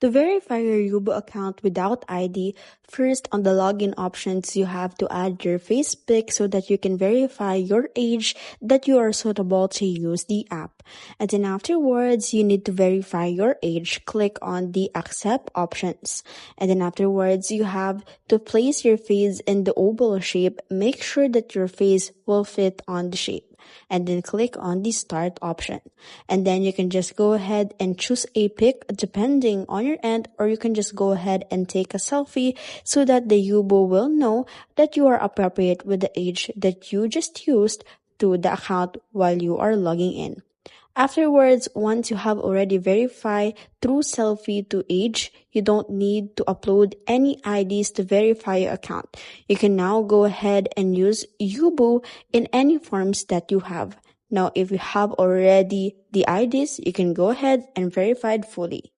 To verify your Yubo account without ID, first on the login options, you have to add your face pic so that you can verify your age that you are suitable to use the app. And then afterwards, you need to verify your age. Click on the accept options. And then afterwards, you have to place your face in the oval shape. Make sure that your face will fit on the shape. And then click on the start option. And then you can just go ahead and choose a pic depending on your end, or you can just go ahead and take a selfie so that the Yubo will know that you are appropriate with the age that you just used to the account while you are logging in. Afterwards, once you have already verified through selfie to age, you don't need to upload any IDs to verify your account. You can now go ahead and use Yubo in any forms that you have. Now, if you have already the IDs, you can go ahead and verify it fully.